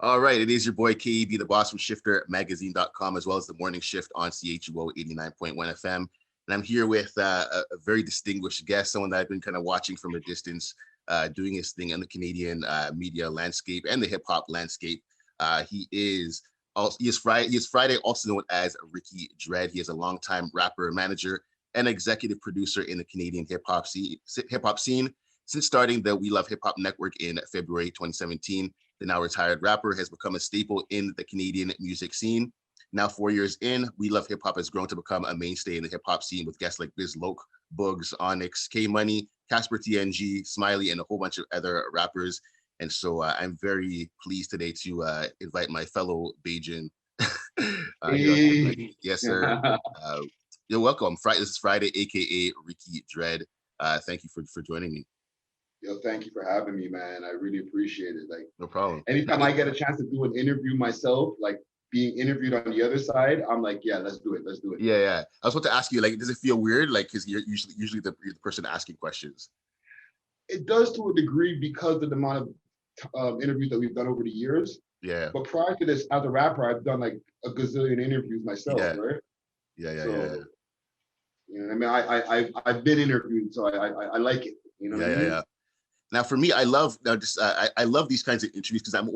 All right, it is your boy KEB, the boss from shiftermagazine.com, as well as the morning shift on CHUO 89.1 FM. And I'm here with a very distinguished guest, someone that I've been kind of watching from a distance, doing his thing in the Canadian media landscape and the hip hop landscape. He is Friday, also known as Ricky Dred. He is a longtime rapper, manager, and executive producer in the Canadian hip hop scene since starting the We Love Hip Hop Network in February 2017. The now retired rapper has become a staple in the Canadian music scene. Now 4 years in, We Love Hip Hop has grown to become a mainstay in the hip hop scene with guests like Biz Loke, Bugs, Onyx, K Money, Casper TNG, Smiley, and a whole bunch of other rappers. And so I'm very pleased today to invite my fellow Bajan. Yes, sir. You're welcome. This is Friday, aka Ricky Dred. Thank you for joining me. Yo, thank you for having me, man. I really appreciate it. Like, no problem. Anytime I get a chance to do an interview myself, like being interviewed on the other side, I'm like, yeah, let's do it. Let's do it. Yeah. I was about to ask you, like, does it feel weird? Like, because you're usually the person asking questions. It does to a degree because of the amount of interviews that we've done over the years. Yeah. But prior to this, as a rapper, I've done like a gazillion interviews myself, right? Yeah. You know what I mean? I've been interviewed, so I like it. You know what I mean? Yeah. Now, for me, I love I love these kinds of interviews because I'm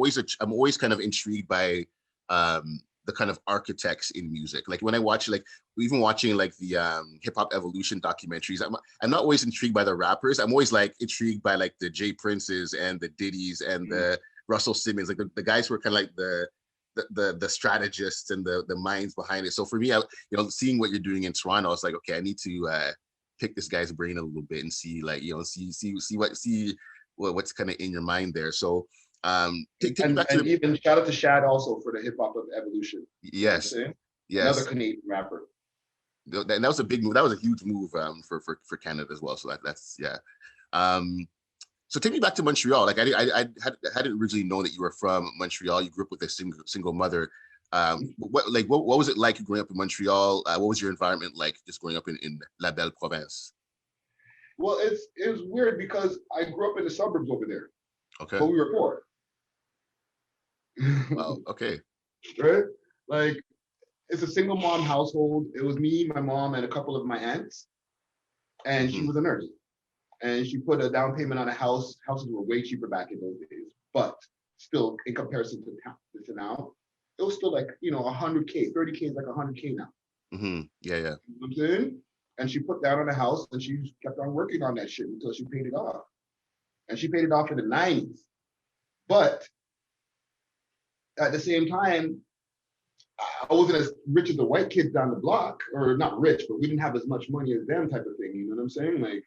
always kind of intrigued by the kind of architects in music. Like when I watch, like even watching like the hip hop evolution documentaries, I'm not always intrigued by the rappers. I'm always like intrigued by like the Jay Princes and the Diddy's and the Russell Simmons, like the guys who are kind of like the strategists and the minds behind it. So for me, seeing what you're doing in Toronto, I was like, okay, I need to pick this guy's brain a little bit and see like, see what's kind of in your mind there. So take me back to even shout out to Shad also for the hip hop of evolution. Yes. You know yes. Another Canadian rapper. That was a big move. That was a huge move for Canada as well. So that's yeah. So take me back to Montreal. Like I hadn't originally known that you were from Montreal. You grew up with a single mother. What was it like growing up in Montreal? What was your environment like just growing up in La Belle Province? Well, it was weird because I grew up in the suburbs over there. Okay. But we were poor. Wow. Okay. Right? Like it's a single mom household. It was me, my mom, and a couple of my aunts. And she was a nurse. And she put a down payment on a house. Houses were way cheaper back in those days. But still, in comparison to now, it was still like, 100K. 30K is like 100K now. Mm-hmm. Yeah. You know what I'm saying? And she put that on the house and she kept on working on that shit until she paid it off. And she paid it off in the 90s. But at the same time, I wasn't as rich as the white kids down the block, or not rich, but we didn't have as much money as them type of thing. You know what I'm saying? Like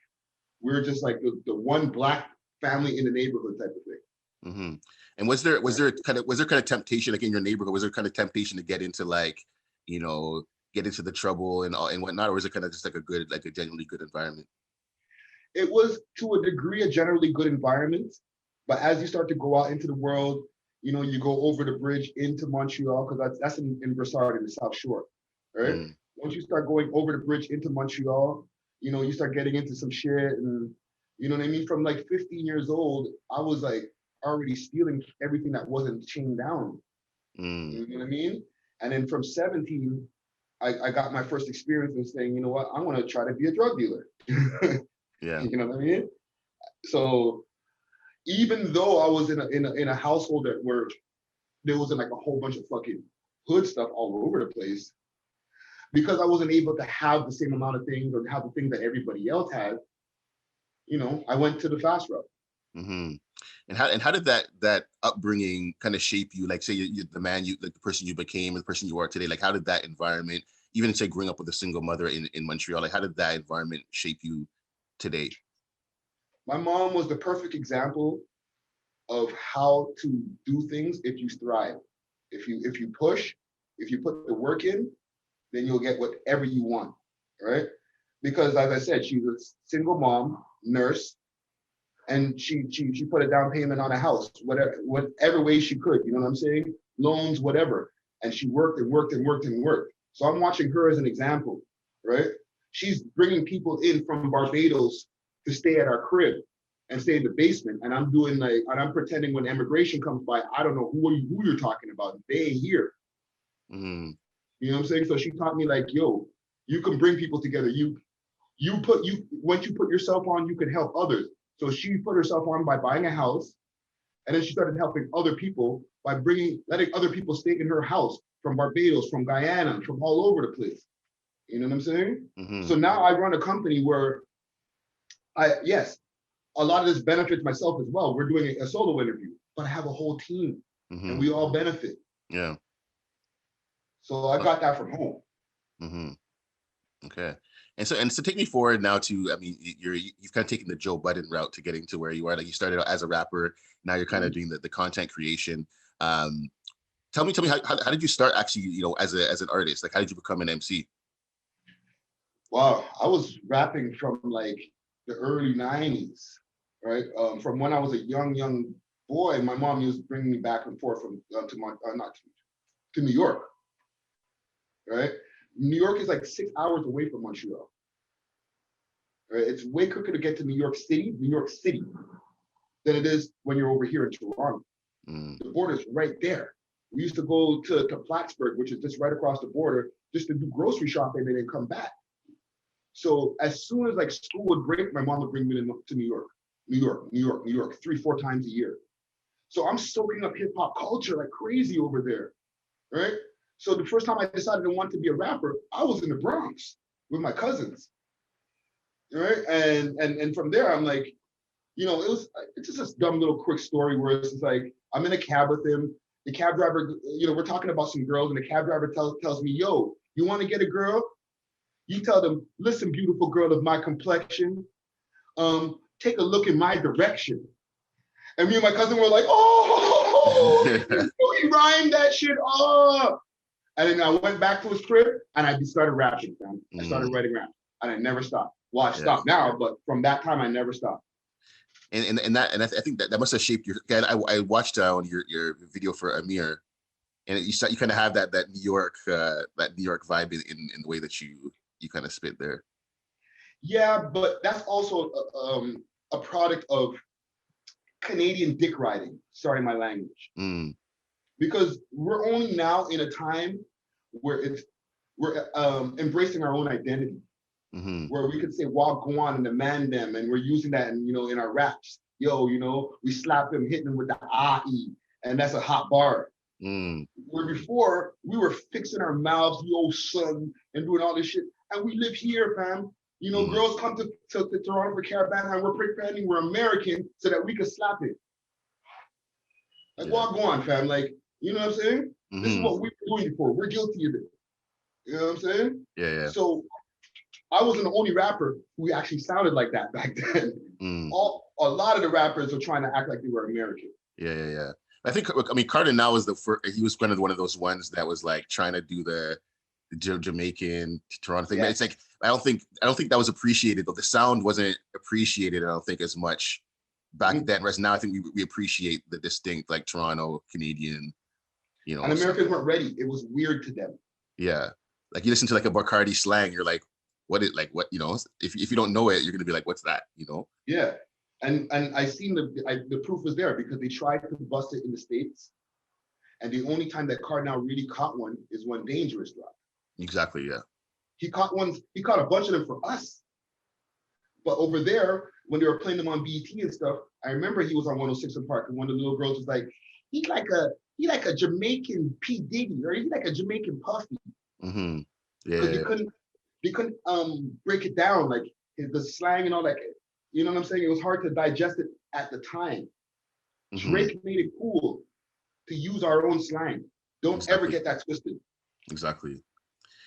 we were just like the one black family in the neighborhood type of thing. Mm-hmm. And was there kind of temptation, like in your neighborhood, was there kind of temptation to get into like, get into the trouble and whatnot, or was it kind of just like a genuinely good environment? It was to a degree a generally good environment, but as you start to go out into the world, you go over the bridge into Montreal, because that's in Brossard in the South Shore, right? Once you start going over the bridge into Montreal, you start getting into some shit, and you know what I mean? From like 15 years old, I was like already stealing everything that wasn't chained down. You know what I mean? And then from 17, I got my first experience in saying, you know what, I want to try to be a drug dealer. Yeah. You know what I mean? So even though I was in a household where there wasn't like a whole bunch of fucking hood stuff all over the place, because I wasn't able to have the same amount of things or have the things that everybody else had, I went to the fast route. Mm-hmm. And how did that upbringing kind of shape you? Like, say you the man like the person you became and the person you are today. Like, how did that environment, even say growing up with a single mother in Montreal, like how did that environment shape you today? My mom was the perfect example of how to do things if you strive. If you push, if you put the work in, then you'll get whatever you want, right? Because as I said, she was a single mom, nurse, and she put a down payment on a house, whatever way she could, you know what I'm saying? Loans, whatever. And she worked and worked and worked and worked. So I'm watching her as an example, right? She's bringing people in from Barbados to stay at our crib. and stay in the basement. And I'm doing like, and I'm pretending when immigration comes by, I don't know who you're talking about. They ain't here. Mm-hmm. You know what I'm saying? So she taught me like, yo, you can bring people together. Once you put yourself on, you can help others. So she put herself on by buying a house, and then she started helping other people by letting other people stay in her house from Barbados, from Guyana, from all over the place. You know what I'm saying? Mm-hmm. So now I run a company where yes, a lot of this benefits myself as well. We're doing a solo interview, but I have a whole team, Mm-hmm. and we all benefit. Yeah. So I got that from home. Mm-hmm. Okay. And so take me forward now to, I mean, you've kind of taken the Joe Budden route to getting to where you are. Like you started out as a rapper, now you're kind of doing the content creation. Tell me how did you start actually, you know, as an artist? Like how did you become an MC? Wow, I was rapping from like the early 90s, right? From when I was a young boy, my mom used to bring me back and forth from to New York, right? New York is like 6 hours away from Montreal. Right? It's way quicker to get to New York City, than it is when you're over here in Toronto. Mm. The border's right there. We used to go to Plattsburgh, which is just right across the border, just to do grocery shopping and then come back. So as soon as like school would break, my mom would bring me to New York, 3-4 times a year. So I'm soaking up hip hop culture like crazy over there, right? So the first time I decided I wanted to be a rapper, I was in the Bronx with my cousins, right? And from there, I'm like, you know, it's just a dumb little quick story where it's like, I'm in a cab with him. The cab driver, you know, we're talking about some girls, and the cab driver tells me, yo, you want to get a girl? You tell them, listen, beautiful girl of my complexion, take a look in my direction. And me and my cousin were like, oh, he rhymed that shit up. And then I went back to his crib and I started rapping, man. I started writing rap and I never stopped. Well, I stopped now, but from that time I never stopped. And I think that must have shaped your. I watched on your video for Amir, and you kind of have that New York vibe in the way that you kind of spit there. Yeah, but that's also a product of Canadian dick riding. Sorry, my language. Mm. Because we're only now in a time where we're embracing our own identity, where we could say "wagwan" and demand them, and we're using that, in our raps. Yo, we slap him, hitting him with the "ae," and that's a hot bar. Where before we were fixing our mouths, yo son, and doing all this shit, and we live here, fam. Girls come to Toronto for caravan, and we're pretending we're American so that we could slap it. Like, wagwan, fam. Like, you know what I'm saying? This is what we were doing before. We're guilty of it. You know what I'm saying? Yeah. So I wasn't the only rapper who actually sounded like that back then. A lot of the rappers were trying to act like they were American. Yeah. I mean, Cardinal was he was one of those ones that was like trying to do the Jamaican Toronto thing. But it's like, I don't think that was appreciated, but the sound wasn't appreciated, I don't think, as much back then. Whereas now I think we appreciate the distinct, like, Toronto Canadian, And Americans weren't ready. It was weird to them. Yeah. Like, you listen to like a Bacardi slang, you're like, what, if you don't know it, you're gonna be like, what's that? Yeah. And I seen the proof was there, because they tried to bust it in the States. And the only time that Cardinal really caught one is when Dangerous dropped. Exactly, yeah. He caught a bunch of them for us. But over there, when they were playing them on BET and stuff, I remember he was on 106 in Park, and one of the little girls was like, he's like a Jamaican P. Diddy, or he's like a Jamaican Puffy. Yeah. Because they couldn't break it down, like the slang and all that. You know what I'm saying? It was hard to digest it at the time. Drake made it cool to use our own slang. Don't ever get that twisted. Exactly.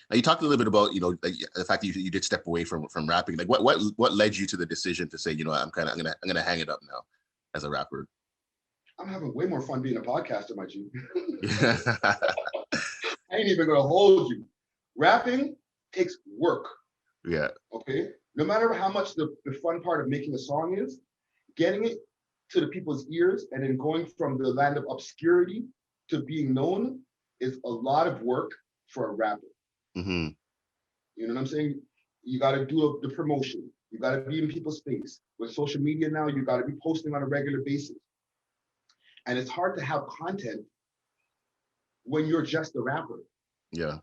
Now, you talked a little bit about, like, the fact that you did step away from rapping. Like, what led you to the decision to say, I'm gonna hang it up now as a rapper? I'm having way more fun being a podcaster, my G. I ain't even gonna hold you. Rapping takes work. Yeah. Okay. No matter how much the fun part of making a song is, getting it to the people's ears and then going from the land of obscurity to being known is a lot of work for a rapper. You know what I'm saying? You got to do the promotion. You got to be in people's face. With social media now, you got to be posting on a regular basis. And it's hard to have content when you're just a rapper. Yeah.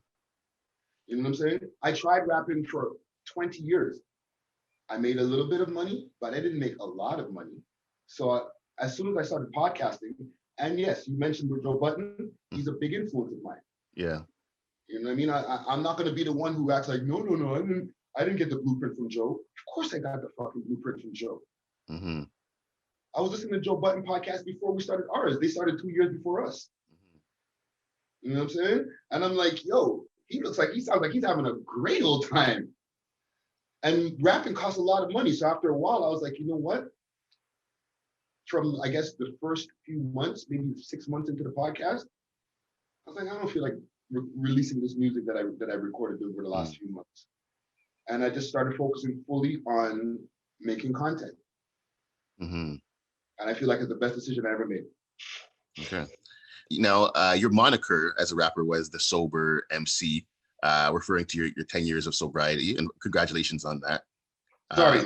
You know what I'm saying? I tried rapping for 20 years. I made a little bit of money, but I didn't make a lot of money. So as soon as I started podcasting, and yes, you mentioned with Joe Button, he's a big influence of mine. Yeah. You know what I mean? I'm not going to be the one who acts like, no, I didn't get the blueprint from Joe. Of course I got the fucking blueprint from Joe. Mm-hmm. I was listening to Joe Button podcast before we started ours. They started 2 years before us. You know what I'm saying? And I'm like, yo, he sounds like he's having a great old time. And rapping costs a lot of money. So after a while, I was like, you know what? From, I guess, the first few months, maybe 6 months into the podcast, I was like, I don't feel like releasing this music that I recorded over the last few months. And I just started focusing fully on making content. Mm-hmm. And I feel like it's the best decision I ever made. Okay. Now, your moniker as a rapper was the Sober MC, referring to your 10 years of sobriety, and congratulations on that. Sorry,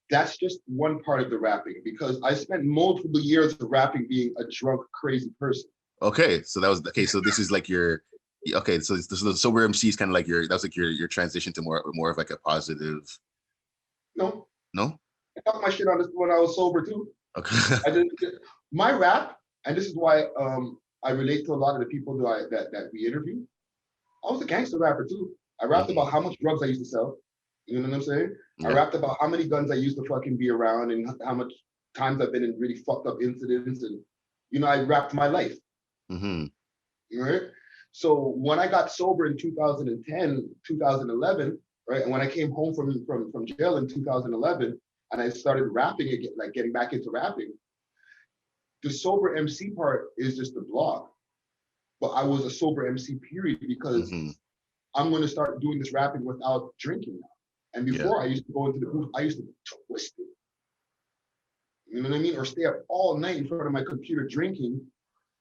that's just one part of the rapping, because I spent multiple years of rapping being a drunk, crazy person. Okay, so that was okay. So this is like your okay. So the Sober MC is kind of like your transition to more of like a positive. No. No. I talked my shit on this when I was sober too. Okay. My rap, and this is why I relate to a lot of the people that we interview. I was a gangster rapper too. I rapped about how much drugs I used to sell. You know what I'm saying? Yeah. I rapped about how many guns I used to fucking be around and how much times I've been in really fucked up incidents. And, you know, I rapped my life. Mm-hmm. Right? So when I got sober in 2010, 2011, right? And when I came home from jail in 2011, and I started rapping again, like getting back into rapping, the sober MC part is just the blog. But I was a sober MC period because I'm going to start doing this rapping without drinking now. And before I used to go into the booth, I used to twist it. You know what I mean? Or stay up all night in front of my computer drinking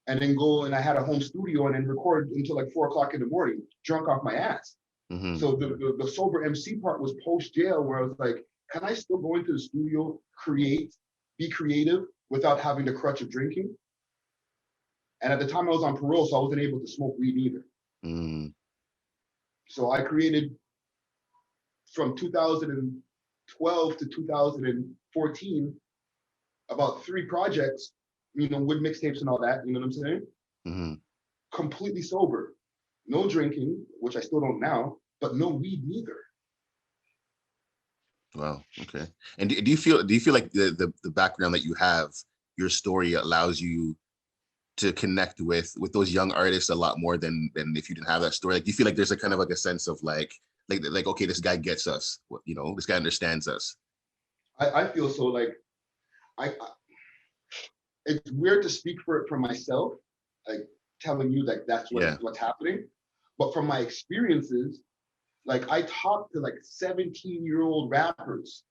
and then go, and I had a home studio and then record until like 4 o'clock in the morning, drunk off my ass. Mm-hmm. So the sober MC part was post jail, where I was like, can I still go into the studio, be creative without having the crutch of drinking? And at the time I was on parole, so I wasn't able to smoke weed either. Mm. So I created from 2012 to 2014 about 3 projects, you know, with mixtapes and all that, you know what I'm saying? Mm-hmm. Completely sober, no drinking, which I still don't now, but no weed neither. Wow. Okay. And do you feel like the background that you have, your story allows you to connect with those young artists a lot more than if you didn't have that story? Like, do you feel like there's a kind of like a sense of like okay, this guy gets us, you know, this guy understands us? I feel so. Like I it's weird to speak for myself, like telling you like that's what's happening, but from my experiences, like I talk to like 17-year-old rappers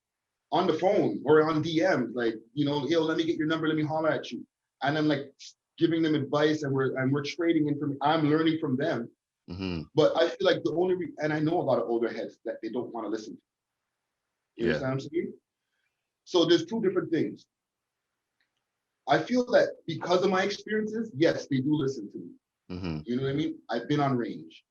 on the phone or on DMs, like, you know, yo, let me get your number, let me holler at you, and I'm like giving them advice, and we're trading information. I'm learning from them. Mm-hmm. But I feel like the only and I know a lot of older heads that they don't want to listen to. You know what I'm saying? So there's 2 different things. I feel that because of my experiences, yes, they do listen to me. Mm-hmm. You know what I mean? I've been on range.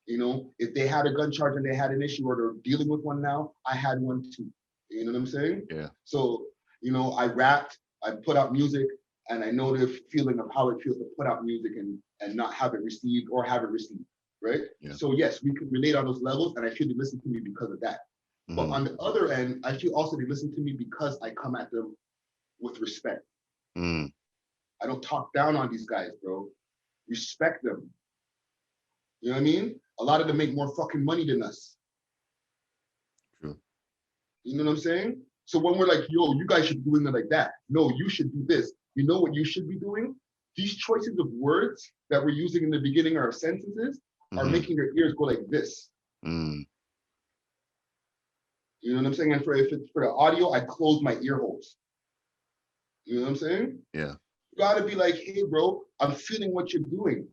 You know, if they had a gun charge and they had an issue or they're dealing with one now, I had one too. You know what I'm saying? Yeah. So, you know, I rapped, I put out music, and I know the feeling of how it feels to put out music and not have it received or have it received, right? Yeah. So yes, we can relate on those levels, and I feel they listen to me because of that. Mm-hmm. But on the other end, I feel also they listen to me because I come at them with respect. Mm. I don't talk down on these guys, bro. Respect them. You know what I mean? A lot of them make more fucking money than us. True. You know what I'm saying? So when we're like, yo, you guys should be doing it like that. No, you should do this. You know what you should be doing? These choices of words that we're using in the beginning of our sentences are making your ears go like this. Mm. You know what I'm saying? And if it's for the audio, I close my ear holes. You know what I'm saying? Yeah. You gotta be like, hey, bro, I'm feeling what you're doing.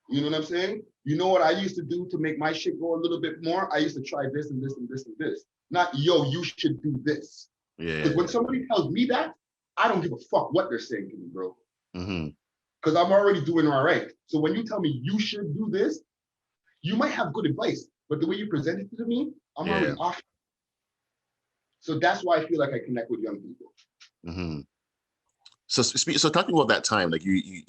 You know what I'm saying? You know what I used to do to make my shit go a little bit more? I used to try this and this and this and this. Not, yo, you should do this. Yeah. Because when somebody tells me that, I don't give a fuck what they're saying to me, bro. Mm-hmm. Because I'm already doing all right. So when you tell me you should do this, you might have good advice, but the way you present it to me, I'm already off. So that's why I feel like I connect with young people. Mm-hmm. So talking about that time, like you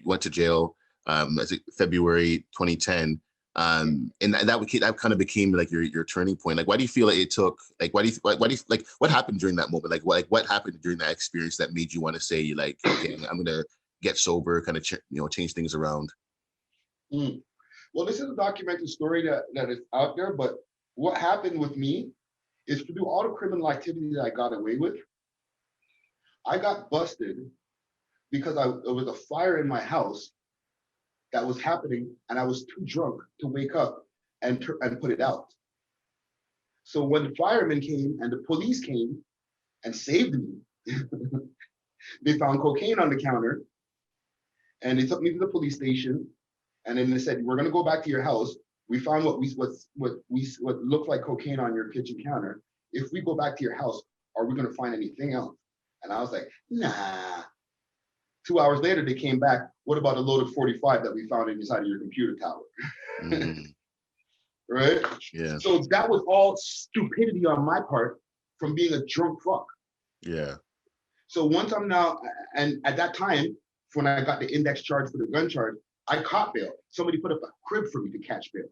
went to jail, as it February 2010, and that kind of became like your turning point. Like, why do you feel like it took? Like, why do you like what happened during that moment? Like, what happened during that experience that made you want to say, like, okay, I'm gonna get sober, kind of change things around? Well, this is a documented story that is out there, but what happened with me is to do all the criminal activity that I got away with. I got busted because there was a fire in my house that was happening, and I was too drunk to wake up and put it out. So when the firemen came and the police came and saved me, they found cocaine on the counter, and they took me to the police station, and then they said, "We're going to go back to your house. We found what looked like cocaine on your kitchen counter. If we go back to your house, are we going to find anything else?" And I was like, "Nah." 2 hours later, they came back. "What about a load of 45 that we found inside of your computer tower?" Mm-hmm. Right? Yeah. So that was all stupidity on my part from being a drunk fuck. Yeah. So once I'm now, and at that time, when I got the index charge for the gun charge, I caught bail. Somebody put up a crib for me to catch bail.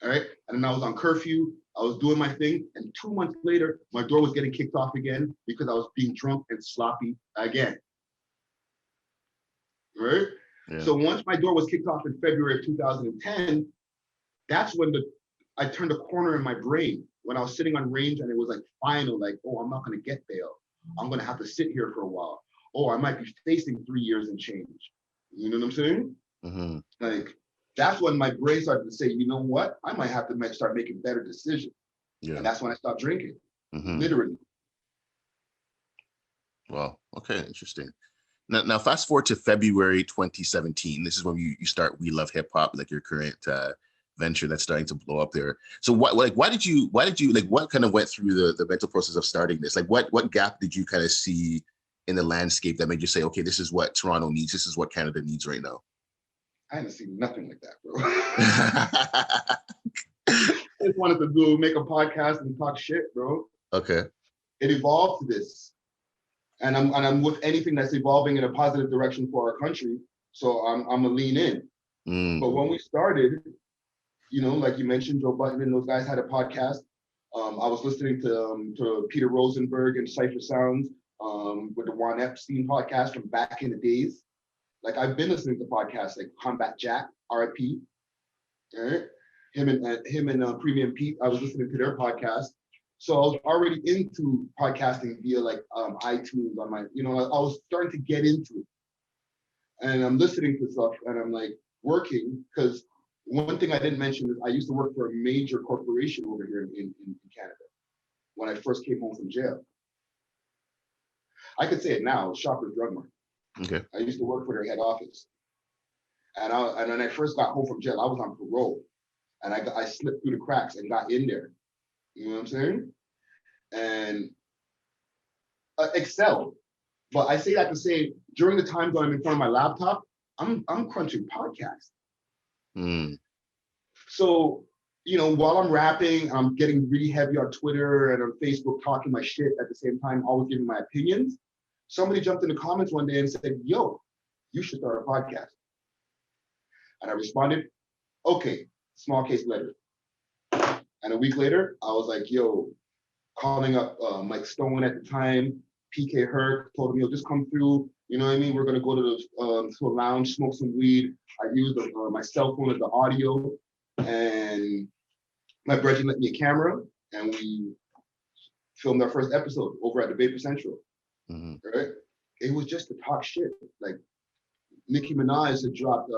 All right. And then I was on curfew. I was doing my thing. And 2 months later, my door was getting kicked off again because I was being drunk and sloppy again. Right. Yeah. So once my door was kicked off in February of 2010, that's when I turned a corner in my brain when I was sitting on range, and it was like final, like, oh, I'm not going to get bail. I'm going to have to sit here for a while. Oh, I might be facing 3 years and change. You know what I'm saying? Mm-hmm. Like, that's when my brain started to say, you know what? I might have to start making better decisions. Yeah. And that's when I stopped drinking, literally. Wow. Okay. Interesting. Now, fast forward to February 2017. This is when you start We Love Hip Hop, like your current venture that's starting to blow up there. So why did you like, what kind of went through the mental process of starting this? Like, what gap did you kind of see in the landscape that made you say, okay, this is what Toronto needs. This is what Canada needs right now? I haven't seen nothing like that, bro. I just wanted to make a podcast and talk shit, bro. Okay. It evolved to this. And I'm with anything that's evolving in a positive direction for our country. So I'm gonna lean in. But when we started, like you mentioned, Joe Budden and those guys had a podcast. I was listening to Peter Rosenberg and Cypher Sounds with the Juan Epstein podcast from back in the days. Like, I've been listening to podcasts like Combat Jack, RIP. Right? Him and Premium Pete. I was listening to their podcast. So I was already into podcasting via like iTunes on my, I was starting to get into it. And I'm listening to stuff and I'm like working, because one thing I didn't mention is I used to work for a major corporation over here in Canada when I first came home from jail. I could say it now, Shoppers Drug Mart. Okay. I used to work for their head office. And when I first got home from jail, I was on parole. And I slipped through the cracks and got in there. You know what I'm saying? And excelled. But I say that to say, during the times when I'm in front of my laptop, I'm crunching podcasts. So, while I'm rapping, I'm getting really heavy on Twitter and on Facebook talking my shit at the same time, always giving my opinions. Somebody jumped in the comments one day and said, yo, you should start a podcast. And I responded, okay, small case letter. And a week later, I was like, yo, calling up Mike Stone at the time, PK Herc, told him, yo, just come through. You know what I mean? We're going to go to a lounge, smoke some weed. I used my cell phone as the audio. And my brother lent me a camera, and we filmed our first episode over at the Vapor Central. Right? It was just to talk shit. Like, Nicki Minaj had dropped,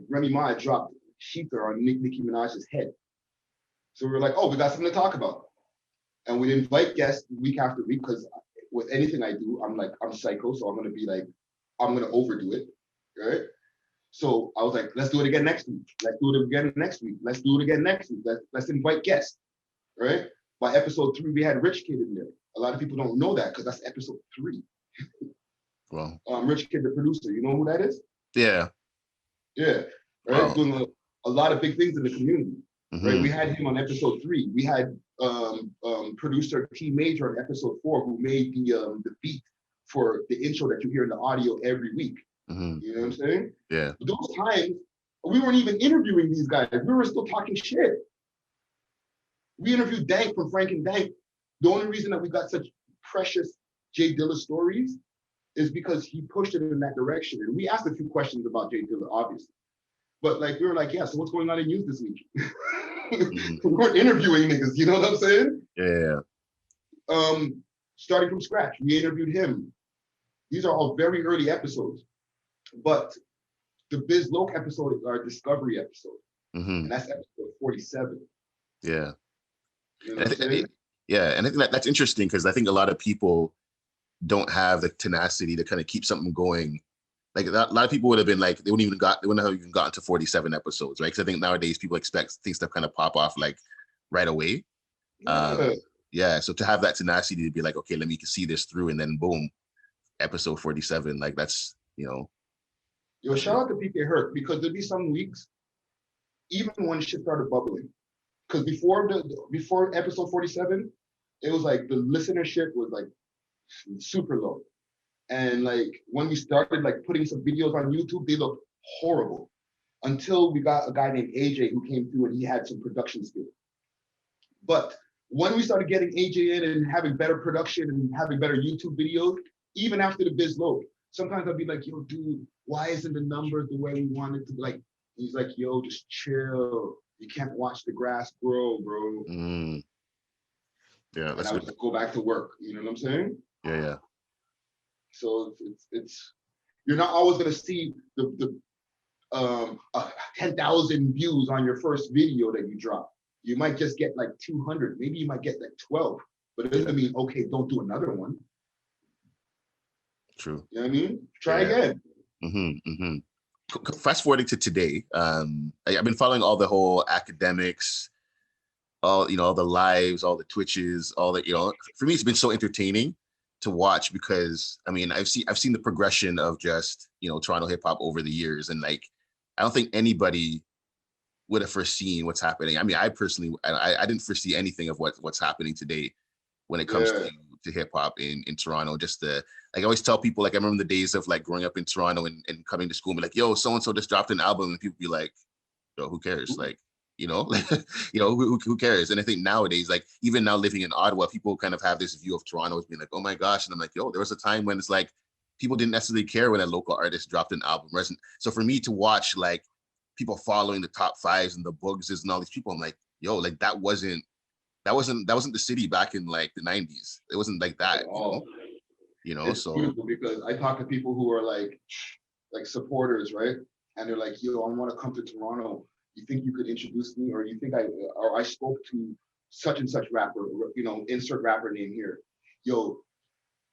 Remy Ma had dropped Sheether on Nicki Minaj's head. So we were like, oh, we got something to talk about. And we'd invite guests week after week, because with anything I do, I'm psycho, so I'm going to overdo it, right? So I was like, let's do it again next week. Let's do it again next week. Let's do it again next week. Let's invite guests. right? By episode 3, we had Rich Kid in there. A lot of people don't know that because that's episode 3. Well, Rich Kid, the producer, you know who that is? yeah. Yeah, right. Wow. Doing a lot of big things in the community, right? We had him on episode 3. We had producer T Major on episode 4, who made the beat for the intro that you hear in the audio every week. You know what I'm saying? Yeah. But those times, we weren't even interviewing these guys. We were still talking shit. We interviewed Dank from Frank and Dank. The only reason that we got such precious Jay Dilla stories is because he pushed it in that direction. And we asked a few questions about Jay Dilla, obviously. But like, we were like, yeah, so what's going on in youth this week? We weren't interviewing niggas, you know what I'm saying? Yeah. Starting from scratch, we interviewed him. These are all very early episodes. But the Biz Loke episode is our discovery episode. And that's episode 47. Yeah. You know what I'm saying? Yeah, and I think that's interesting because I think a lot of people don't have the tenacity to kind of keep something going. Like a lot of people would have been like, they wouldn't have even gotten to 47 episodes, right? Because I think nowadays people expect things to kind of pop off like right away. Yeah. So to have that tenacity to be like, okay, let me see this through, and then boom, episode 47. Like that's, Yo, shout out to PK Hurt, because there'd be some weeks, even when shit started bubbling. Because before episode 47, it was like the listenership was like super low. And like when we started like putting some videos on YouTube, they looked horrible. Until we got a guy named AJ who came through and he had some production skills. But when we started getting AJ in and having better production and having better YouTube videos, even after the Biz Loke, sometimes I'd be like, yo, dude, why isn't the numbers the way we want it to be? Like, he's like, yo, just chill. You can't watch the grass grow, bro. Yeah, and I would just go back to work. You know what I'm saying? Yeah. So it's you're not always gonna see the 10,000 views on your first video that you drop. You might just get like 200. Maybe you might get like 12. But it doesn't mean, okay, don't do another one. True. You know what I mean? Try again. Fast forwarding to today, I've been following all the whole academics, all the lives, all the Twitches, all the, for me, it's been so entertaining to watch because I mean, I've seen the progression of just, Toronto hip hop over the years. And like, I don't think anybody would have foreseen what's happening. I mean, I personally, I didn't foresee anything of what's happening today when it comes to hip hop in Toronto. Just like I always tell people, like I remember the days of like growing up in Toronto and coming to school and be like, yo, so-and-so just dropped an album, and people be like, yo, who cares? Like, who cares? And I think nowadays, like even now living in Ottawa, people kind of have this view of Toronto as being like, oh my gosh. And I'm like, yo, there was a time when it's like, people didn't necessarily care when a local artist dropped an album. So for me to watch like people following the top fives and the Bugses and all these people, I'm like, yo, like that wasn't the city back in like the 90s. It wasn't like that, It's so beautiful because I talk to people who are like supporters, right? And they're like, yo, I want to come to Toronto. You think you could introduce me? Or you think I spoke to such and such rapper, insert rapper name here. Yo,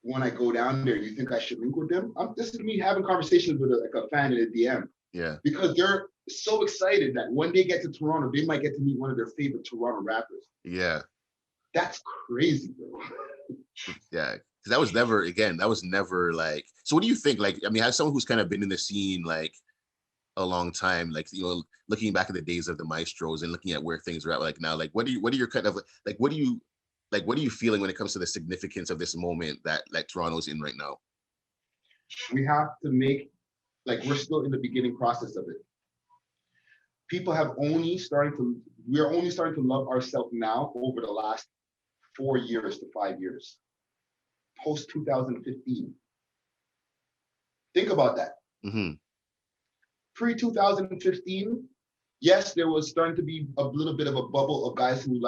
when I go down there, you think I should link with them? This is me having conversations with a fan in a DM. Yeah. Because they're so excited that when they get to Toronto, they might get to meet one of their favorite Toronto rappers. Yeah. That's crazy, bro. Yeah. Because that was never like, so what do you think? Like, I mean, as someone who's kind of been in the scene like a long time, like, looking back at the days of the Maestros and looking at where things are at like now, like what are your kind of like, what are you feeling when it comes to the significance of this moment that Toronto's in right now? We have to make, like, we're still in the beginning process of it. People we're only starting to love ourselves now over the last 4 years to 5 years, post 2015. Think about that. Pre 2015, yes, there was starting to be a little bit of a bubble of guys who we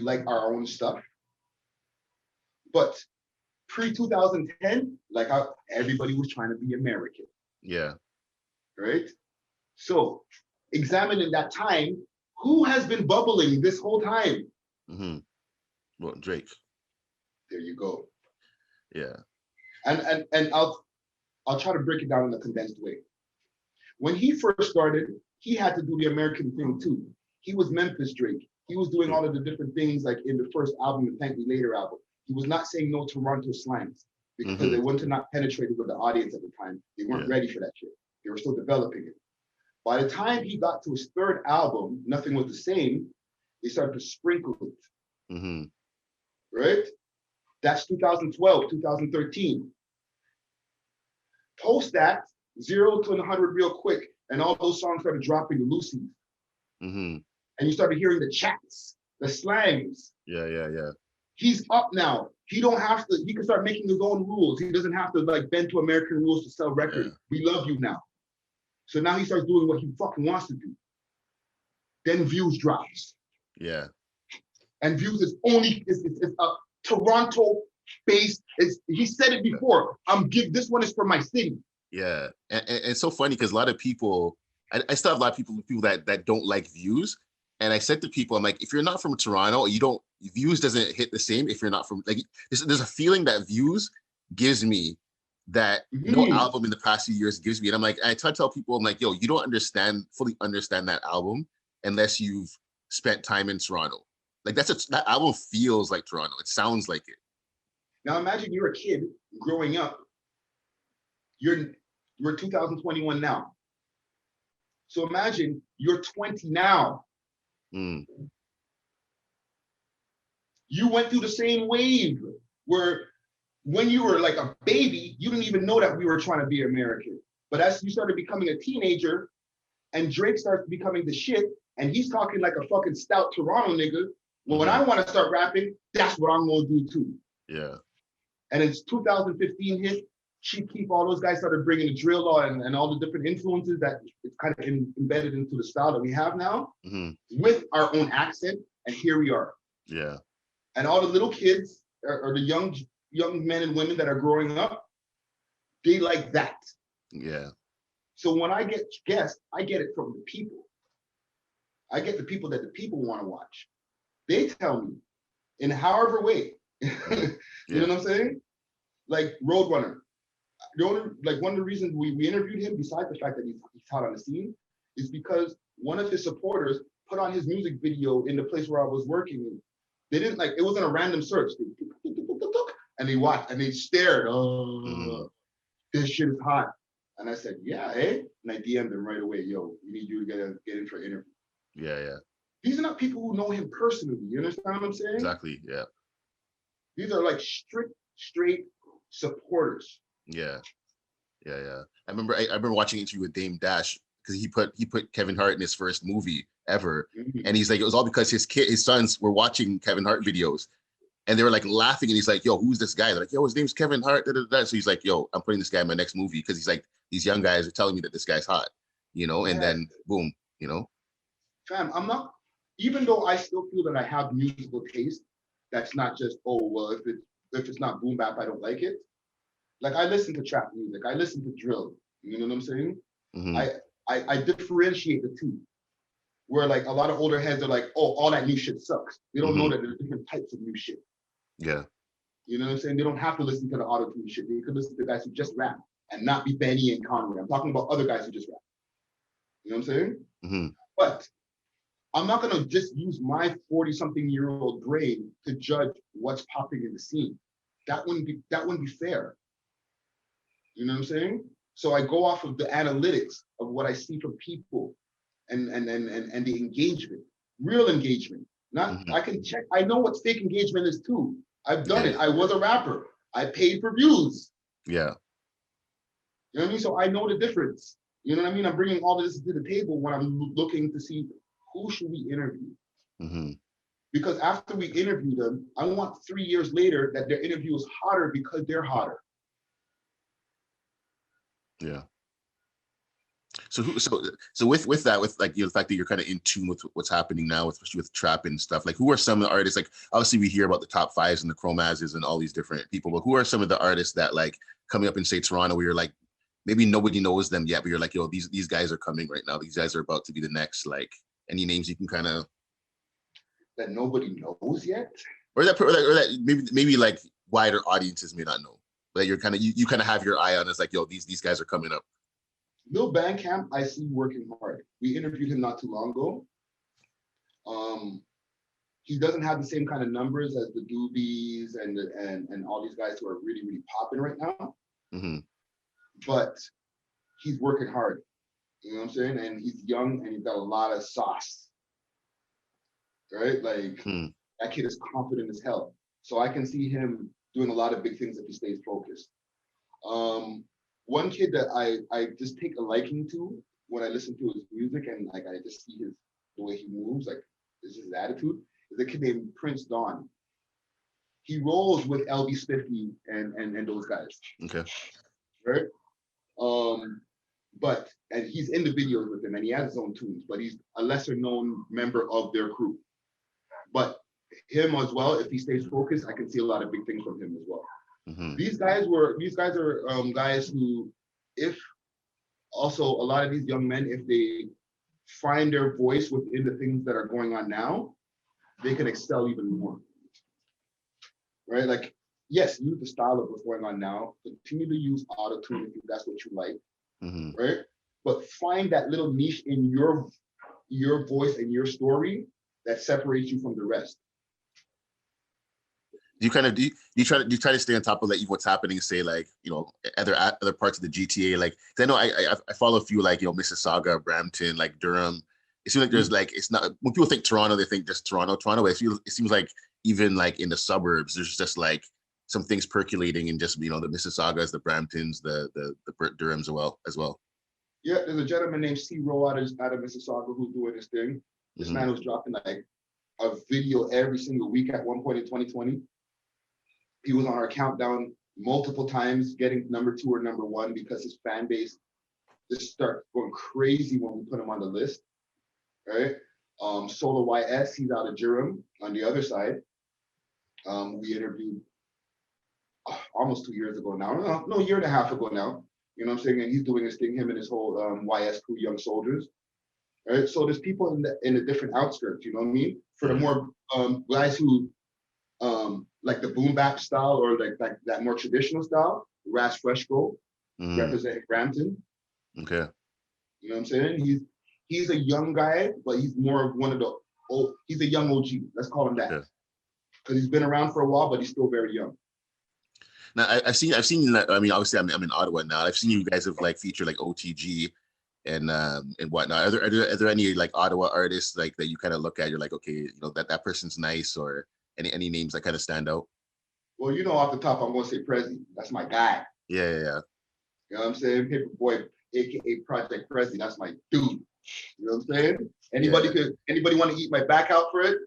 like our own stuff. But pre 2010, like everybody was trying to be American. Yeah. Right? So examining that time, who has been bubbling this whole time? Well, Drake. There you go. Yeah. And I'll try to break it down in a condensed way. When he first started, he had to do the American thing too. He was Memphis Drake. He was doing all of the different things like in the first album, the Thank Me Later album. He was not saying no Toronto slangs because they wanted to not penetrate with the audience at the time. They weren't ready for that shit. They were still developing it. By the time he got to his third album, Nothing Was the Same, they started to sprinkle it. Right? That's 2012, 2013. Post that, 0 to 100 real quick, and all those songs started dropping the loosies. And you started hearing the chats, the slangs. Yeah. He's up now. He don't have to, he can start making his own rules. He doesn't have to like bend to American rules to sell records. We love you now. So now he starts doing what he fucking wants to do. Then Views drops. Yeah. And Views is only, it's a Toronto based, he said it before, this one is for my city. Yeah, and it's so funny because a lot of people, I still have a lot of people that don't like Views. And I said to people, I'm like, if you're not from Toronto, Views doesn't hit the same if you're not from, like, there's a feeling that Views gives me that no album in the past few years gives me. And I'm like, I try to tell people, I'm like, yo, you don't fully understand that album unless you've spent time in Toronto. Like that album feels like Toronto. It sounds like it. Now imagine you're a kid growing up. We're 2021 now. So imagine you're 20 now. You went through the same wave where when you were like a baby, you didn't even know that we were trying to be American. But as you started becoming a teenager and Drake starts becoming the shit and he's talking like a fucking stout Toronto nigga, well, when I want to start rapping, that's what I'm going to do too. Yeah. And it's 2015 hit, Chief Keef, all those guys started bringing the drill law and all the different influences that it's kind of embedded into the style that we have now with our own accent. And here we are. Yeah. And all the little kids or the young men and women that are growing up, they like that. Yeah. So when I get guests, I get it from the people. I get the people that the people want to watch. They tell me in however way. You know what I'm saying? Like Roadrunner. One of the reasons we interviewed him, besides the fact that he's hot on the scene, is because one of his supporters put on his music video in the place where I was working. They didn't it wasn't a random search. And they watched and they stared. This shit is hot. And I said, yeah, eh? And I DM'd him right away. Yo, we need you to get in for an interview. Yeah. These are not people who know him personally. You understand what I'm saying? Exactly. Yeah. These are like straight supporters. Yeah. I remember watching an interview with Dame Dash because he put Kevin Hart in his first movie ever, and he's like, it was all because his sons were watching Kevin Hart videos, and they were like laughing, and he's like, yo, who's this guy? They're like, yo, his name's Kevin Hart. So he's like, yo, I'm putting this guy in my next movie because he's like, these young guys are telling me that this guy's hot, and then boom, Fam, I'm not. Even though I still feel that I have musical taste, that's not just if it's not boom bap, I don't like it. Like I listen to trap music, I listen to drill. You know what I'm saying? I differentiate the two. Where like a lot of older heads are like, oh, all that new shit sucks. They don't know that there's different types of new shit. Yeah. You know what I'm saying? They don't have to listen to the auto-tune shit. They can listen to guys who just rap and not be Benny and Conway. I'm talking about other guys who just rap. You know what I'm saying? But I'm not gonna just use my 40-something-year-old brain to judge what's popping in the scene. That wouldn't be fair. You know what I'm saying? So I go off of the analytics of what I see from people and the engagement, real engagement. Not I can check. I know what fake engagement is too. I've done it. I was a rapper. I paid for views. Yeah. You know what I mean? So I know the difference. You know what I mean? I'm bringing all of this to the table when I'm looking to see who should we interview. Because after we interview them, I want 3 years later that their interview is hotter because they're hotter. Yeah. So with that, with like the fact that you're kind of in tune with what's happening now, especially with trap and stuff, like who are some of the artists? Like obviously we hear about the top fives and the Chromazes and all these different people, but who are some of the artists that like coming up in say Toronto where you're like maybe nobody knows them yet, but you're like, yo, these guys are coming right now. These guys are about to be the next. Like any names you can kind of that nobody knows yet, or that maybe like wider audiences may not know. But you're kind of you kind of have your eye on as like, yo, these guys are coming up. Lil Bandcamp, I see working hard. We interviewed him not too long ago. he doesn't have the same kind of numbers as the Doobies and all these guys who are really, really popping right now. Mm-hmm. But he's working hard. You know what I'm saying? And he's young and he's got a lot of sauce. Right? Like that kid is confident as hell. So I can see him doing a lot of big things if he stays focused. One kid that I just take a liking to when I listen to his music and like I just see the way he moves, like this is his attitude, is a kid named Prince Don. He rolls with LB Spiffy and those guys. Okay. Right? But and he's in the videos with them and he has his own tunes, but he's a lesser known member of their crew. But him as well, if he stays focused, I can see a lot of big things from him as well. Mm-hmm. These guys are guys who, if also a lot of these young men, if they find their voice within the things that are going on now, they can excel even more. Right? Like, yes, use the style of what's going on now. Continue to use auto-tune if that's what you like. Mm-hmm. Right? But find that little niche in your voice and your story that separates you from the rest. Do you try to stay on top of like what's happening, say like, you know, other parts of the GTA? Like, 'cause I know I follow a few, like, you know, Mississauga, Brampton, like Durham. It seems like there's like, it's not, when people think Toronto, they think just Toronto. It seems like even like in the suburbs, there's just like some things percolating in just, you know, the Mississaugas, the Bramptons, the Durhams as well. Yeah, there's a gentleman named C. Rowe out of Mississauga who's doing this thing. This Mm-hmm. man was dropping like a video every single week at one point in 2020. He was on our countdown multiple times, getting number 2 or number 1 because his fan base just started going crazy when we put him on the list, right? Solo YS, he's out of Durham on the other side. We interviewed almost 2 years ago now, no, a year and a half ago now. You know what I'm saying? And he's doing his thing, him and his whole YS crew, Young Soldiers. Right? So there's people in the different outskirts, you know what I mean? For the more guys who like the boom bap style or like that more traditional style, Ras Freshco, representing Brampton. Okay. You know what I'm saying? He's a young guy, but he's more of one of the old, he's a young OG. Let's call him that. Because he's been around for a while, but he's still very young. Now I've seen I mean, obviously I'm in Ottawa now. I've seen you guys have like featured like OTG and whatnot. Are there any like Ottawa artists like that you kind of look at, you're like, okay, you know, that person's nice, or any names that kind of stand out? Well, you know, off the top, I'm gonna say Prezi. That's my guy. Yeah. You know what I'm saying? Paperboy, aka Project Prezi. That's my dude. You know what I'm saying? Anybody want to eat my back out for it?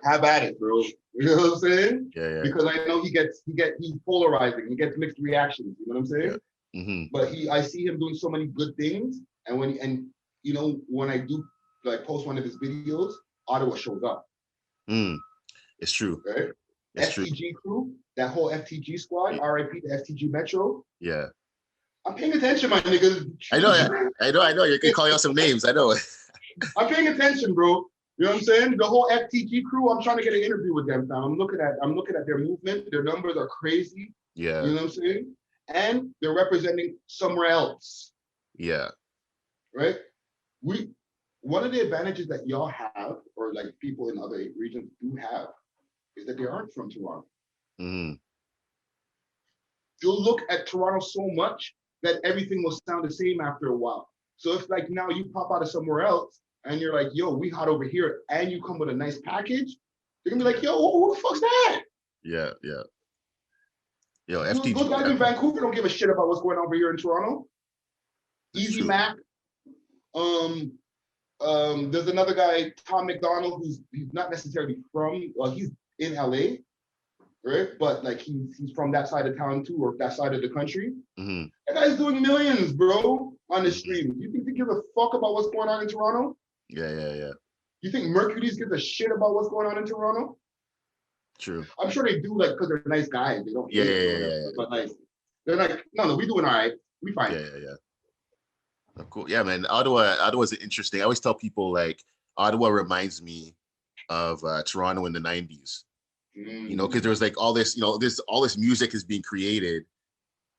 Have at it, bro. You know what I'm saying? Yeah. Because I know he's polarizing. He gets mixed reactions. You know what I'm saying? Yeah. Mm-hmm. But I see him doing so many good things, and when I do like post one of his videos, Ottawa shows up. It's true. Right? It's FTG true. crew, that whole FTG squad, RIP to FTG Metro. Yeah. I'm paying attention, my niggas. I know. You can call out some names. I know. I'm paying attention, bro. You know what I'm saying? The whole FTG crew, I'm trying to get an interview with them, fam. I'm looking at their movement. Their numbers are crazy. Yeah. You know what I'm saying? And they're representing somewhere else. Yeah. Right? One of the advantages that y'all have, or like people in other regions do have, is that they aren't from Toronto. Mm-hmm. You'll look at Toronto so much that everything will sound the same after a while. So if like now you pop out of somewhere else and you're like, yo, we hot over here, and you come with a nice package, they're gonna be like, yo, who the fuck's that? Yeah. Yo, FTG. Those guys in Vancouver don't give a shit about what's going on over here in Toronto. Easy true. Mac. There's another guy, Tom McDonald, he's not necessarily from, he's in LA, right? But like he's from that side of town too, or that side of the country. Mm-hmm. That guy's doing millions, bro, on the stream. You think they give a fuck about what's going on in Toronto? Yeah. You think Mercury's gives a shit about what's going on in Toronto? True. I'm sure they do, like, because they're nice guys. They don't. Yeah. But like, they're like, no, we doing all right. We fine. Yeah. Oh, cool. Yeah, man. Ottawa's interesting. I always tell people like Ottawa reminds me of Toronto in the 90s. You know, because there was like all this, you know, all this music is being created,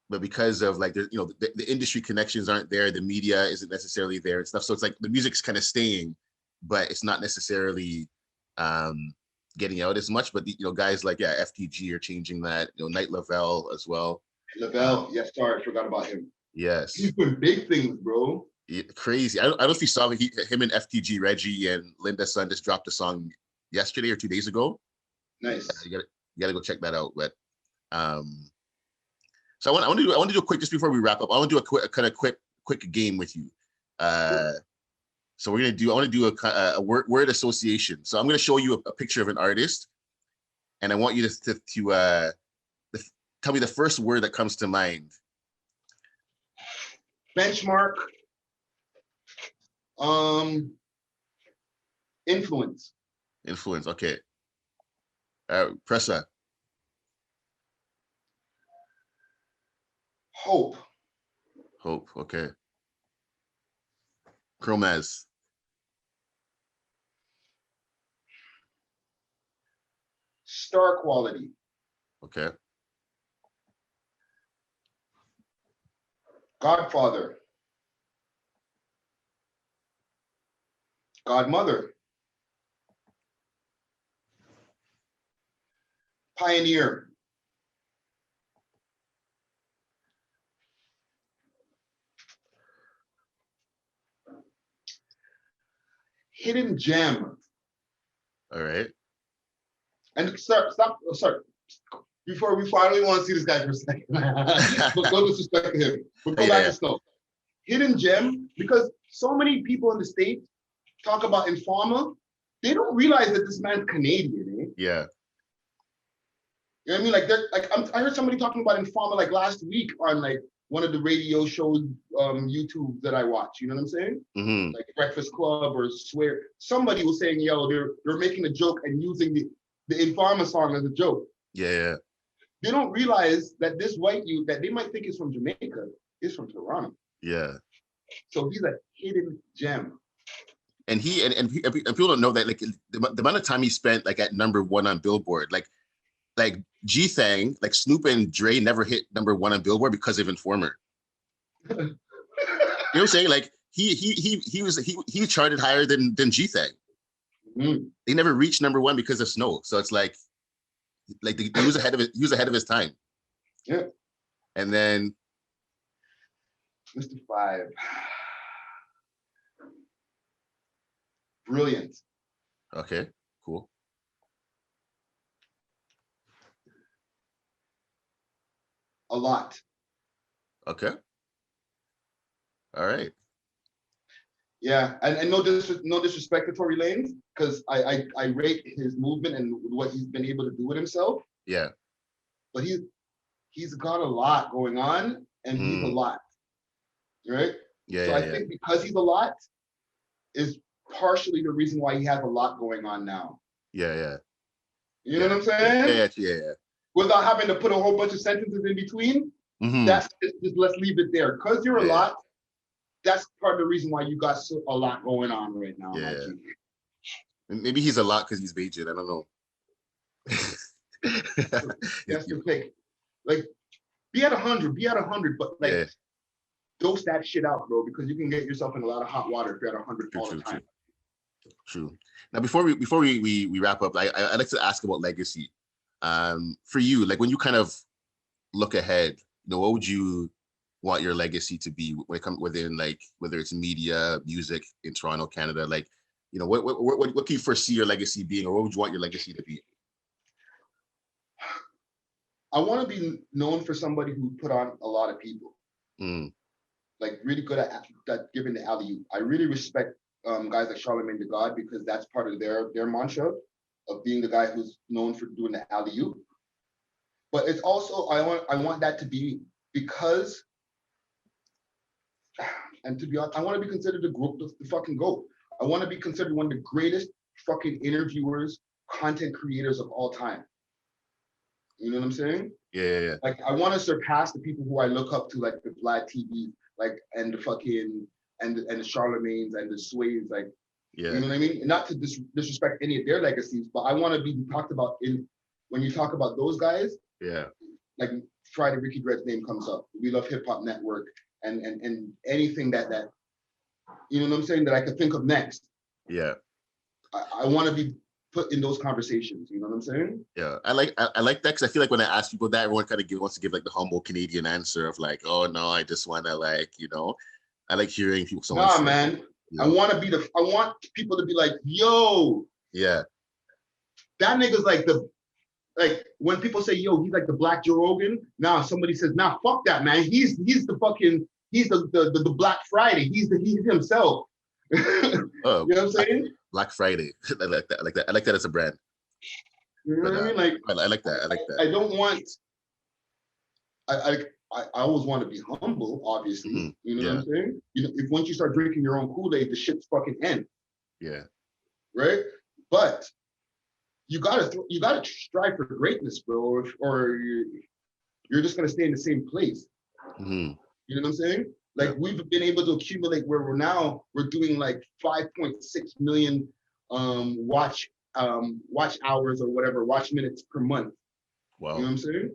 but because of like, you know, the industry connections aren't there, the media isn't necessarily there and stuff. So it's like the music's kind of staying, but it's not necessarily getting out as much, but guys like FTG are changing that. Knight Lavelle as well. Lavelle, yes, sorry, I forgot about him. Yes, he's doing big things, bro. Crazy. I don't know if you saw him and FTG, Reggie and Linda Sun just dropped a song yesterday or 2 days ago. Nice. You gotta go check that out. But so I want to do a quick, just before we wrap up. I want to do a quick game with you. So I want to do a word association. So I'm going to show you a picture of an artist, and I want you to tell me the first word that comes to mind. Benchmark. Influence. Influence. Okay. Pressa. Hope. Hope. Okay. Chromaz. Star quality. Okay. Godfather. Godmother. Pioneer. Hidden gem. All right. And stop. Sorry. Before we finally want to see this guy for a second. But no disrespect to him. But go back to Snow. Hidden gem, because so many people in the States talk about Informa, they don't realize that this man's Canadian, eh? Yeah. You know what I mean? I heard somebody talking about Informa like last week on like one of the radio shows, YouTube that I watch. You know what I'm saying? Mm-hmm. Like Breakfast Club or Swear. Somebody was saying, yo, they're making a joke and using the Informa song as a joke. Yeah. They don't realize that this white youth that they might think is from Jamaica is from Toronto. Yeah. So he's a hidden gem. And people don't know that, like, the amount of time he spent like at #1 on Billboard, like G-Thang, like Snoop and Dre never hit #1 on Billboard because of Informer. You know what I'm saying? Like he charted higher than G-Thang. Mm-hmm. They never reached #1 because of Snow. So it's like he was ahead of it. He was ahead of his time. Yeah. And then Mr. Five. Brilliant. Okay, cool. A lot. Okay. All right. Yeah, and no disrespect to Tory Lanez, because I rate his movement and what he's been able to do with himself. Yeah. But he's got a lot going on, and he's a lot. Right? Yeah. So I think because he's a lot is partially the reason why he has a lot going on now. Yeah. You know what I'm saying? Yeah. Without having to put a whole bunch of sentences in between. Mm-hmm. That's just let's leave it there. Because you're a lot, that's part of the reason why you got a lot going on right now. Yeah. Maybe he's a lot because he's Bajan. I don't know. That's the thing. Like, be at 100, but like, dose that shit out, bro, because you can get yourself in a lot of hot water if you're at 100 all the time. True. Now, before we wrap up, I'd like to ask about legacy. For you, like when you kind of look ahead, what would you want your legacy to be when it comes within, like, whether it's media, music in Toronto, Canada? Like, what can you foresee your legacy being, or what would you want your legacy to be? I want to be known for somebody who put on a lot of people. Like really good at giving the alley-oop. I really respect guys like Charlemagne the God, because that's part of their mantra of being the guy who's known for doing the alley-oop. But it's also I want that to be because, and to be honest, I want to be considered the fucking GOAT. I want to be considered one of the greatest fucking interviewers, content creators of all time. You know what I'm saying? Yeah. Like I want to surpass the people who I look up to, like the Vlad TV, like, and the fucking and the Charlemagne's and the Sways, like, you know what I mean? Not to disrespect any of their legacies, but I want to be talked about when you talk about those guys. Yeah. Like Friday, Ricky Dred's name comes up. We Love Hip Hop Network and anything that you know what I'm saying, that I could think of next. Yeah. I want to be put in those conversations. You know what I'm saying? Yeah, I like that because I feel like when I ask people that, everyone kind of wants to give like the humble Canadian answer of like, oh no, I just want to like, I like hearing people someone Nah, say, man. you I know, want people to be like, yo, yeah, that nigga's like when people say, yo, he's like the Black Joe Rogan. Nah, somebody says, nah, fuck that, man. He's the Black Friday. He's himself. You know what I'm saying? Black Friday. I like that. I like that. I like that as a brand. You know what I mean? Like I like that. I like that. I don't want. I always want to be humble, obviously. Mm-hmm. You know what I'm saying? You know, if once you start drinking your own Kool-Aid, the shit's fucking end. Yeah. Right? But you gotta strive for greatness, bro, or you're just gonna stay in the same place. Mm-hmm. You know what I'm saying? Like we've been able to accumulate where we're doing like 5.6 million watch hours or whatever, watch minutes per month. Wow. You know what I'm saying?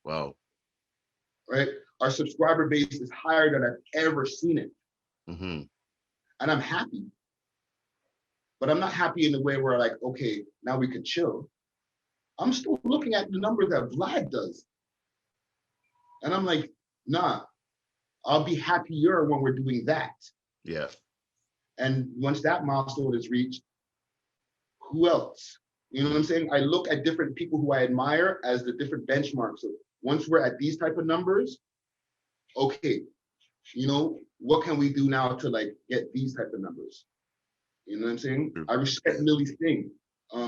Wow. Right? Our subscriber base is higher than I've ever seen it. Mm-hmm. And I'm happy. But I'm not happy in the way where like, okay, now we can chill. I'm still looking at the numbers that Vlad does. And I'm like, nah, I'll be happier when we're doing that. Yeah. And once that milestone is reached, who else? You know what I'm saying? I look at different people who I admire as the different benchmarks. So once we're at these type of numbers, okay, what can we do now to like get these type of numbers? You know what I'm saying? I respect Millie Singh,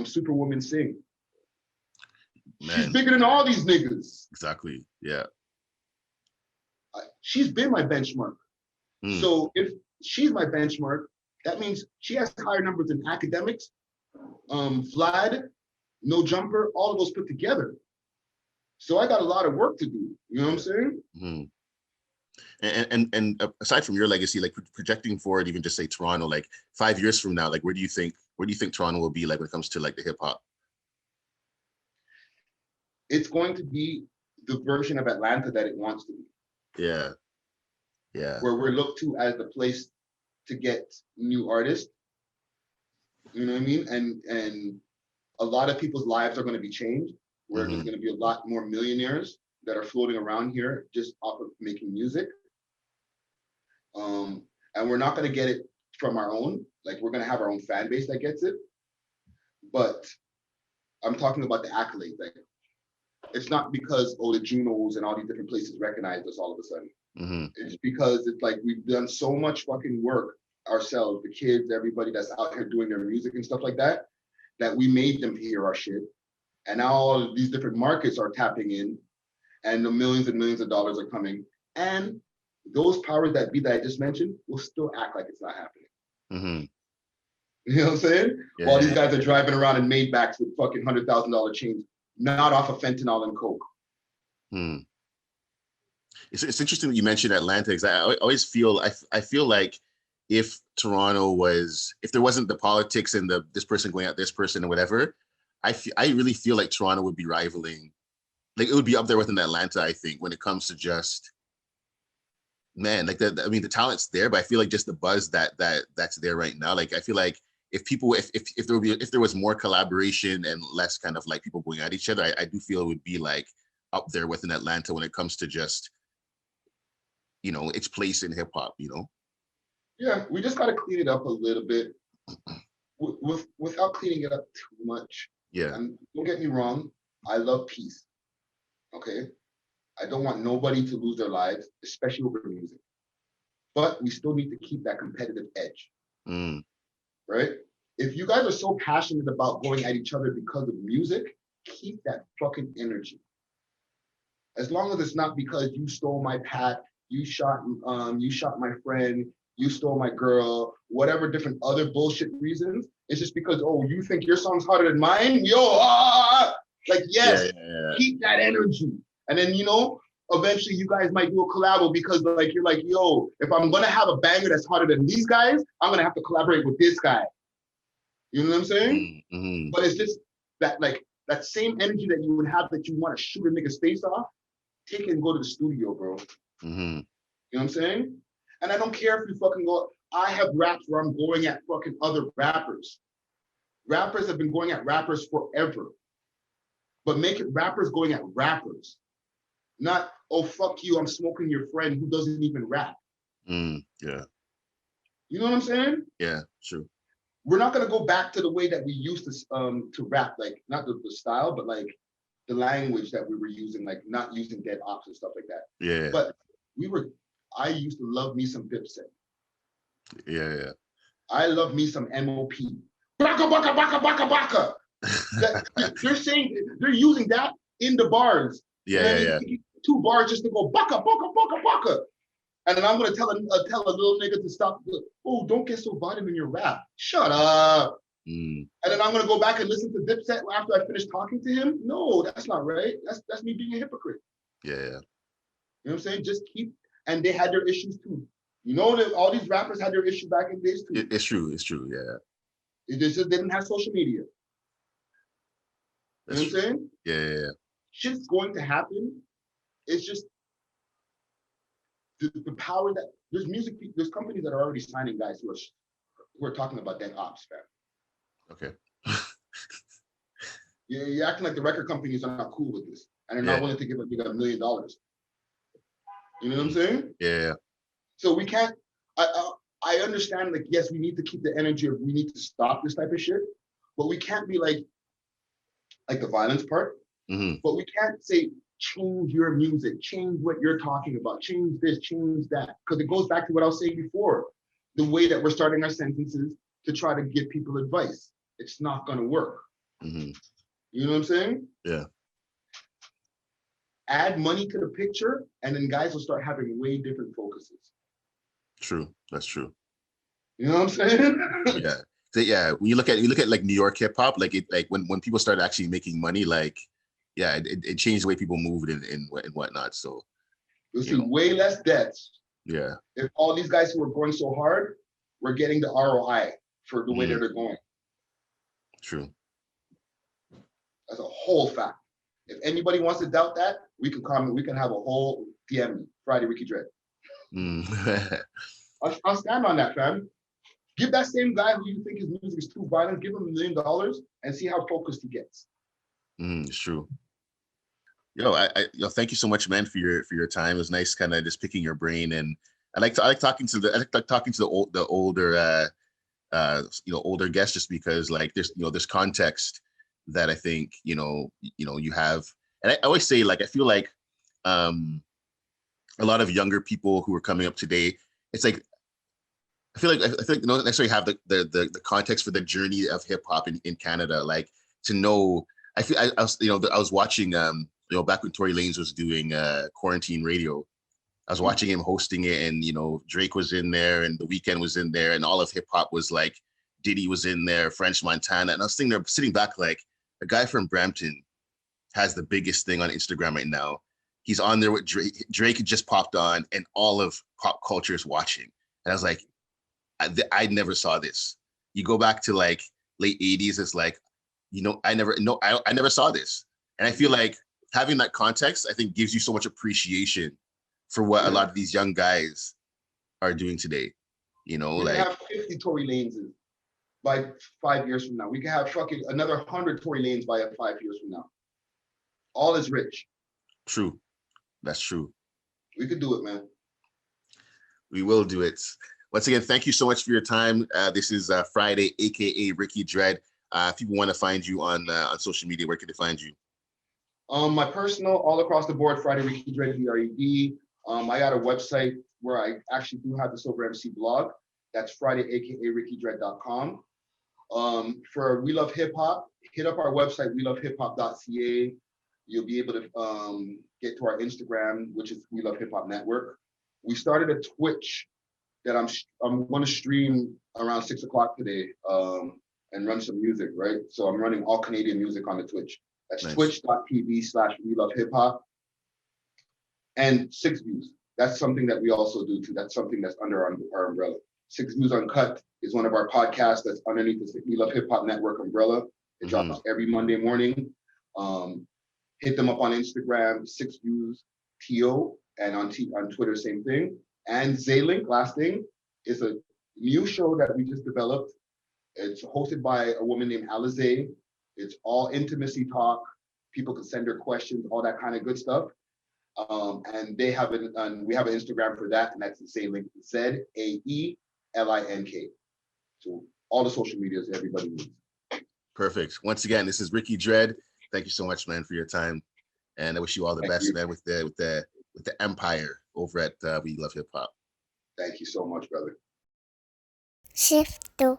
Superwoman Singh. Man. She's bigger than all these niggas. Exactly. Yeah. She's been my benchmark. So if she's my benchmark, that means she has higher numbers in academics, Vlad, No Jumper, all of those put together. So I got a lot of work to do. You know what I'm saying? Mm-hmm. And aside from your legacy, like projecting forward, even just say Toronto, like 5 years from now, like where do you think Toronto will be like when it comes to like the hip hop? It's going to be the version of Atlanta that it wants to be. Yeah. Yeah. Where we're looked to as the place to get new artists. You know what I mean? And a lot of people's lives are going to be changed, where there's going to be a lot more millionaires that are floating around here just off of making music. And we're not going to get it from our own. Like we're going to have our own fan base that gets it. But I'm talking about the accolades. Like it's not because the Junos and all these different places recognize us all of a sudden. Mm-hmm. It's because it's like we've done so much fucking work ourselves, the kids, everybody that's out here doing their music and stuff like that, that we made them hear our shit. And now all of these different markets are tapping in and the millions and millions of dollars are coming. And those powers that be that I just mentioned will still act like it's not happening. Mm-hmm. You know what I'm saying? Yeah. While these guys are driving around in Maybachs with fucking $100,000 chains, not off of fentanyl and coke. It's interesting that you mentioned Atlanta, because I always feel I feel like if there wasn't the politics and this person going at this person and whatever, I really feel like Toronto would be rivaling, like it would be up there within Atlanta, I think, when it comes to just, man, like I mean, the talent's there, but I feel like just the buzz that's there right now. Like I feel like if there was more collaboration and less kind of like people going at each other, I do feel it would be like up there within Atlanta when it comes to just, its place in hip hop, Yeah, we just got to clean it up a little bit without cleaning it up too much. Yeah. And don't get me wrong, I love peace. Okay. I don't want nobody to lose their lives, especially over music. But we still need to keep that competitive edge. Right? If you guys are so passionate about going at each other because of music, keep that fucking energy. As long as it's not because you stole my pat, you shot my friend, you stole my girl, whatever different other bullshit reasons. It's just because, you think your song's harder than mine? Like, yes, keep that energy. And then, eventually you guys might do a collabo because like, you're like, if I'm going to have a banger that's harder than these guys, I'm going to have to collaborate with this guy. You know what I'm saying? Mm-hmm. But it's just that, like, that same energy that you would have that you want to shoot a nigga's face off, take it and go to the studio, bro. Mm-hmm. You know what I'm saying? And I don't care if you fucking go, I have raps where I'm going at fucking other rappers. Rappers have been going at rappers forever, but make it rappers going at rappers, not, oh, fuck you, I'm smoking your friend who doesn't even rap. Yeah. You know what I'm saying? Yeah, true. We're not gonna go back to the way that we used to rap, like not the style, but like the language that we were using, like not using dead ops and stuff like that. Yeah. But I used to love me some Dipset. Yeah. I love me some MOP. Baka baka baka baka baka. They're saying they're using that in the bars. Yeah. 2 bars just to go baka baka baka baka. And then I'm gonna tell a little nigga to stop. Oh, don't get so violent in your rap. Shut up. And then I'm gonna go back and listen to Dipset after I finish talking to him. No, that's not right. That's me being a hypocrite. Yeah. You know what I'm saying? Just keep. And they had their issues too. You know that all these rappers had their issues back in days too. It's true. Yeah. It just didn't have social media. You know what I'm saying? Yeah. Shit's going to happen. It's just the power that there's companies that are already signing guys who are talking about dead ops, fam. Okay. You're acting like the record companies are not cool with this, and they're not willing to give a $1 million. You know what I'm saying? Yeah. So we can't. I understand. Like, yes, we need to keep the energy of we need to stop this type of shit, but we can't be like the violence part. But we can't say change your music, change what you're talking about, change this, change that, because it goes back to what I was saying before. The way that we're starting our sentences to try to give people advice, it's not going to work. You know what I'm saying? Yeah. Add money to the picture, and then guys will start having way different focuses. True. That's true. You know what I'm saying? Yeah. So, yeah. When you look at like New York hip hop, like when people started actually making money, like, yeah, it changed the way people moved and whatnot. So you'll see way less deaths. Yeah. If all these guys who are going so hard were getting the ROI for the way that they're going. True. That's a whole fact. If anybody wants to doubt that, we can comment. We can have a whole DM me, Friday Ricky Dred. I'll stand on that, fam. Give that same guy who you think his music is too violent, give him $1 million and see how focused he gets. It's true. Yo, thank you so much, man, for your time. It was nice, kind of just picking your brain, and I like talking to the older older guests, just because like there's context that I think you have, and I always say, like, I feel like a lot of younger people who are coming up today, it's like I feel like they don't necessarily have the context for the journey of hip hop in Canada, like to know. I was watching back when Tory Lanez was doing quarantine radio. I was watching him hosting it, and Drake was in there, and The Weeknd was in there, and all of hip hop was like Diddy was in there, French Montana, and I was sitting back like, a guy from Brampton has the biggest thing on Instagram right now. He's on there with Drake. Drake had just popped on, and all of pop culture is watching. And I was like, I never saw this. You go back to like late 80s, it's like, I never saw this. And I feel like having that context, I think, gives you so much appreciation for what a lot of these young guys are doing today. We can have 50 Tory Lanez by 5 years from now. We can have fucking another 100 Tory Lanez by 5 years from now. All is rich. True. That's true. We could do it, man. We will do it. Once again, thank you so much for your time. This is Friday, aka Ricky Dred. If people want to find you on social media, where can they find you? My personal, all across the board, Friday Ricky Dred, DRED. I got a website where I actually do have the Sober MC blog. That's Friday, aka rickydred.com. For We Love Hip Hop, hit up our website, welovehiphop.ca. You'll be able to get to our Instagram, which is We Love Hip Hop Network. We started a Twitch that I'm going to stream around 6 o'clock today and run some music, right? So I'm running all Canadian music on the Twitch. That's nice. Twitch.tv/We Love Hip Hop. And 6 Views. That's something that we also do too. That's something that's under our umbrella. 6 Views Uncut is one of our podcasts that's underneath the We Love Hip Hop Network umbrella. It drops every Monday morning. Hit them up on Instagram, 6 Views TO, and on Twitter, same thing. And Zaylink, last thing, is a new show that we just developed It's hosted by a woman named Alize. It's all intimacy talk. People can send their questions, all that kind of good stuff. And they have and we have an Instagram for that, and that's the same link. ZAELINK. So all the social medias everybody needs. Perfect. Once again, this is Ricky Dred. Thank you so much, man, for your time, and I wish you all the best, man, with the empire over at We Love Hip Hop. Thank you so much, brother. Shift to